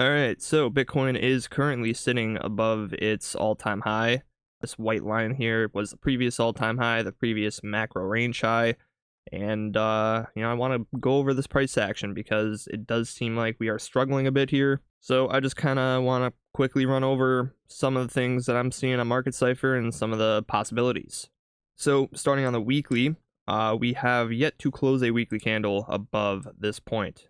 All right, so Bitcoin is currently sitting above its all-time high. This white line here was the previous all-time high, the previous macro range high. And, I want to go over this price action because it does seem like we are struggling a bit here. So I just kind of want to quickly run over some of the things that I'm seeing on Market Cypher and some of the possibilities. So starting on the weekly, we have yet to close a weekly candle above this point.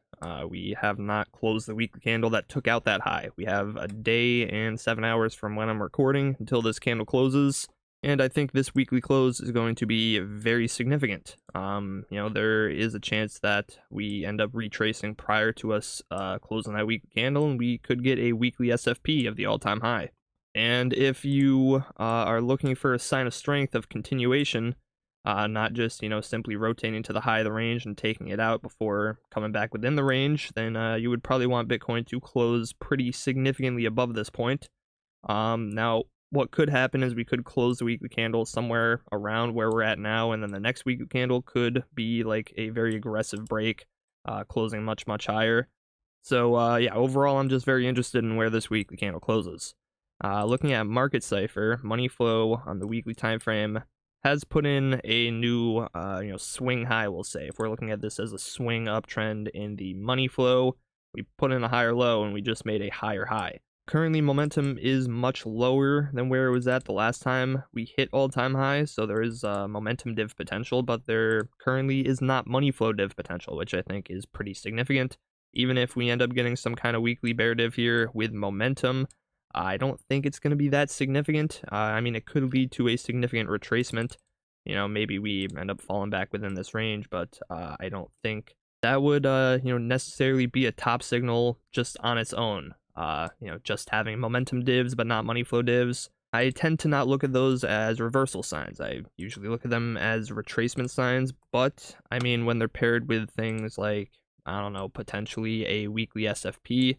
We have not closed the weekly candle that took out that high. We have a day and 7 hours from when I'm recording until this candle closes. And I think this weekly close is going to be very significant. There is a chance that we end up retracing prior to us closing that weekly candle, and we could get a weekly SFP of the all-time high. And if you are looking for a sign of strength of continuation, not just, simply rotating to the high of the range and taking it out before coming back within the range, then you would probably want Bitcoin to close pretty significantly above this point. Now, what could happen is we could close the weekly candle somewhere around where we're at now, and then the next weekly candle could be like a very aggressive break, closing much, much higher. So, overall, I'm just very interested in where this weekly candle closes. Looking at Market Cypher, money flow on the weekly time frame has put in a new, swing high, we'll say. If we're looking at this as a swing uptrend in the money flow, we put in a higher low and we just made a higher high. Currently, momentum is much lower than where it was at the last time we hit all-time highs, so there is momentum div potential, but there currently is not money flow div potential, which I think is pretty significant. Even if we end up getting some kind of weekly bear div here with momentum, I don't think it's going to be that significant. It could lead to a significant retracement. Maybe we end up falling back within this range, but I don't think that would, necessarily be a top signal just on its own. Just having momentum divs but not money flow divs. I tend to not look at those as reversal signs. I usually look at them as retracement signs, but when they're paired with things like, potentially a weekly SFP,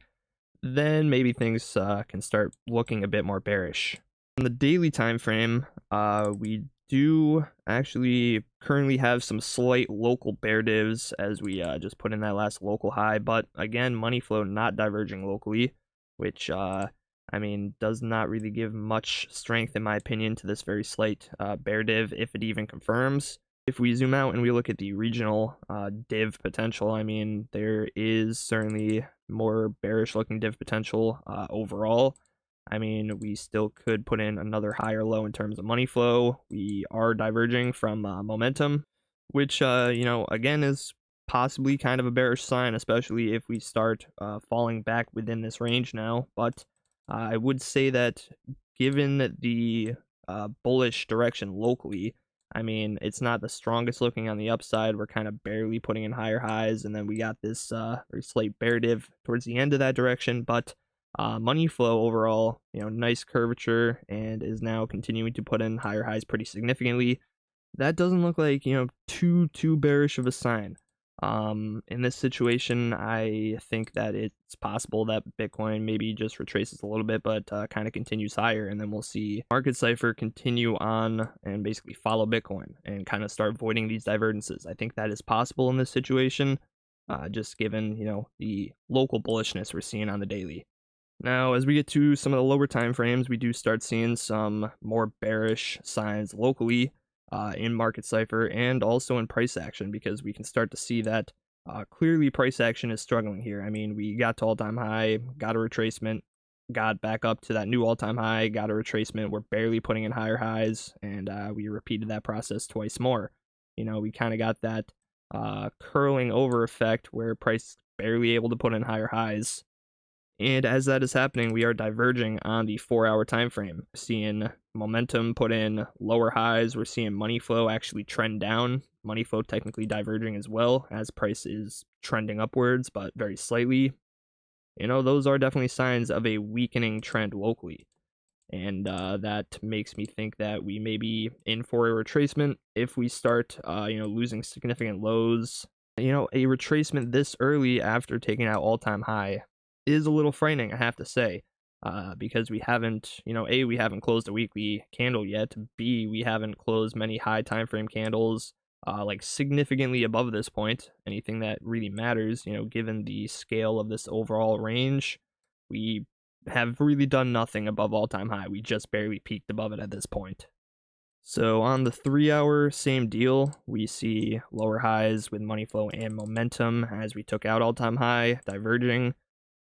then maybe things can start looking a bit more bearish. On the daily time frame, we do actually currently have some slight local bear divs as we just put in that last local high, but again, money flow not diverging locally, which does not really give much strength in my opinion to this very slight bear div if it even confirms. If we zoom out and we look at the regional div potential, there is certainly more bearish looking div potential overall. We still could put in another higher low in terms of money flow. We are diverging from momentum, which, again, is possibly kind of a bearish sign, especially if we start falling back within this range now. But I would say that given the bullish direction locally, it's not the strongest looking on the upside. We're kind of barely putting in higher highs, and then we got this very slight bear div towards the end of that direction. But money flow overall, nice curvature, and is now continuing to put in higher highs pretty significantly. That doesn't look like, too bearish of a sign. In this situation, I think that it's possible that Bitcoin maybe just retraces a little bit, but kind of continues higher, and then we'll see Market Cypher continue on and basically follow Bitcoin and kind of start voiding these divergences. I think that is possible in this situation, just given, the local bullishness we're seeing on the daily. Now, as we get to some of the lower time frames, we do start seeing some more bearish signs locally in Market Cypher and also in price action, because we can start to see that clearly price action is struggling here. We got to all-time high, got a retracement, got back up to that new all-time high, got a retracement. We're barely putting in higher highs, and we repeated that process twice more. We kind of got that curling over effect where price barely able to put in higher highs. And as that is happening, we are diverging on the 4-hour time frame. Seeing momentum put in lower highs. We're seeing money flow actually trend down. Money flow technically diverging as well, as price is trending upwards, but very slightly. Those are definitely signs of a weakening trend locally. And that makes me think that we may be in for a retracement if we start, losing significant lows. A retracement this early after taking out all-time high is a little frightening, I have to say, because we haven't, A, we haven't closed a weekly candle yet. B, we haven't closed many high time frame candles, significantly above this point. Anything that really matters, given the scale of this overall range. we have really done nothing above all-time high. We just barely peaked above it at this point. So on the 3-hour, same deal. We see lower highs with money flow and momentum as we took out all-time high, diverging.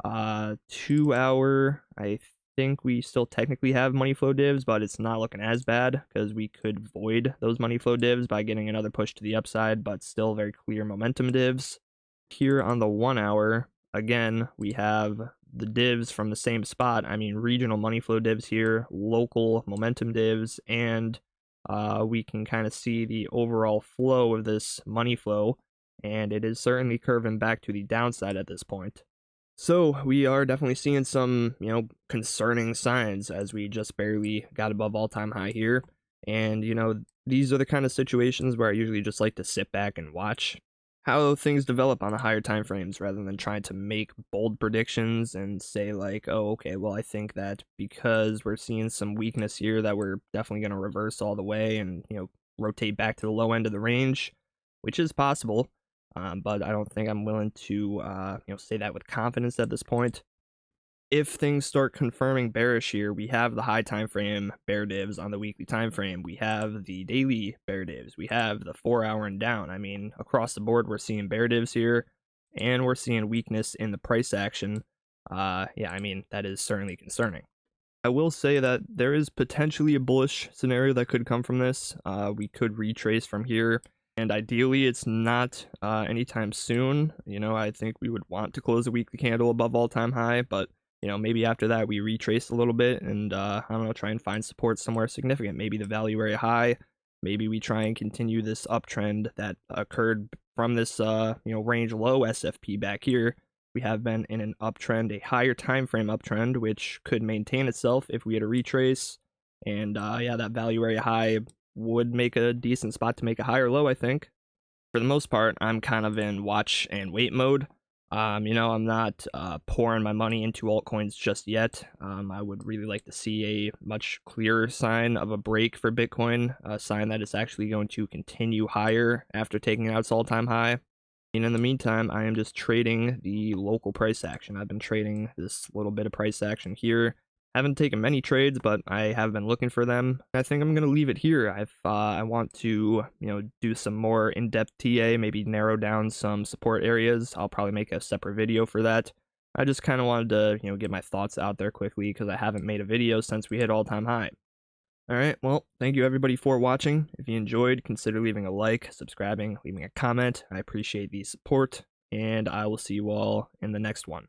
2-hour, I think we still technically have money flow divs, but it's not looking as bad because we could void those money flow divs by getting another push to the upside, but still very clear momentum divs. Here on the 1-hour, again, we have the divs from the same spot. I mean, regional money flow divs here, local momentum divs, and we can kind of see the overall flow of this money flow, and it is certainly curving back to the downside at this point. So we are definitely seeing some, concerning signs as we just barely got above all-time high here. And, these are the kind of situations where I usually just like to sit back and watch how things develop on the higher time frames rather than trying to make bold predictions and say like, oh, okay, well, I think that because we're seeing some weakness here that we're definitely going to reverse all the way and, rotate back to the low end of the range, which is possible. But I don't think I'm willing to, say that with confidence at this point. If things start confirming bearish here, we have the high time frame bear divs on the weekly time frame. We have the daily bear divs. We have the 4-hour and down. I mean, across the board, we're seeing bear divs here, and we're seeing weakness in the price action. Yeah, I mean, that is certainly concerning. I will say that there is potentially a bullish scenario that could come from this. We could retrace from here, and ideally it's not anytime soon. I think we would want to close the weekly candle above all-time high, but maybe after that we retrace a little bit and, I don't know, try and find support somewhere significant. Maybe the value area high. Maybe we try and continue this uptrend that occurred from this, range low SFP back here. We have been in an uptrend, a higher time frame uptrend, which could maintain itself if we had a retrace. And, yeah, that value area high would make a decent spot to make a higher low, I think. For the most part, I'm kind of in watch and wait mode. I'm not pouring my money into altcoins just yet. I would really like to see a much clearer sign of a break for Bitcoin, a sign that it's actually going to continue higher after taking out its all-time high. And in the meantime, I am just trading the local price action. I've been trading this little bit of price action here. Haven't taken many trades, but I have been looking for them. I think I'm going to leave it here. I want to, do some more in-depth TA, maybe narrow down some support areas. I'll probably make a separate video for that. I just kind of wanted to, get my thoughts out there quickly because I haven't made a video since we hit all-time high. Alright, well, thank you everybody for watching. If you enjoyed, consider leaving a like, subscribing, leaving a comment. I appreciate the support, and I will see you all in the next one.